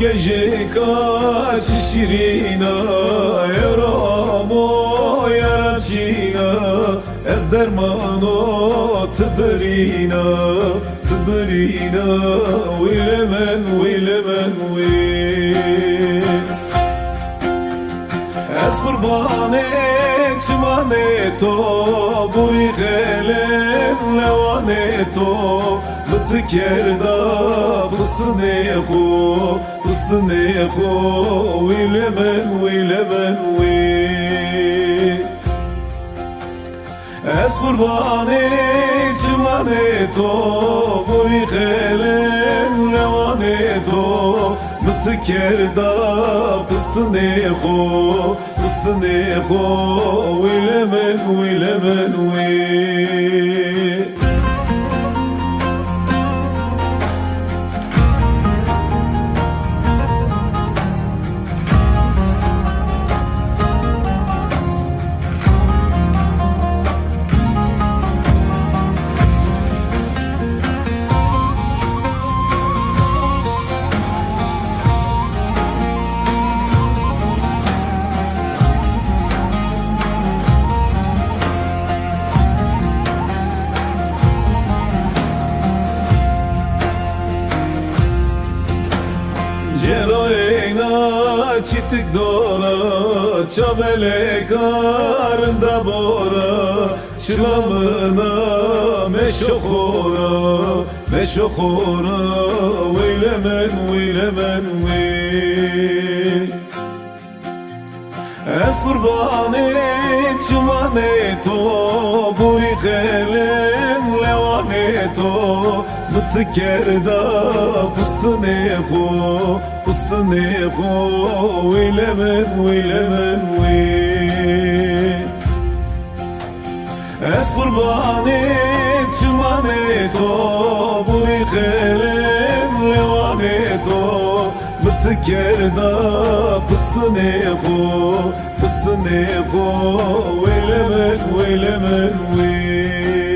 كجيكا شيرينا يا رامو يا ربشينا از درمانو تبرينا تبرينا ويلمن ويلمن ويل از قربانه چمانه تو بوی غلن لوانه تو بتكردا بصني خو ويلمن ويلمن ويل از قرباني چمانه تو بوی غلن لوانه تو بتكردا بصني خو ويلمن ويلمن ويل Ceroyna çitik dora çabele karında bora çılamına meşokora veylemen veylemen vey ez kurbanı çımane to buri khelen levane to بتكردا بستني خو ويلمن ويلمن ويل از قرباني چمانه تو بوی خلن لوانه تو بتكردا بستني خو ويلمن ويلمن ويل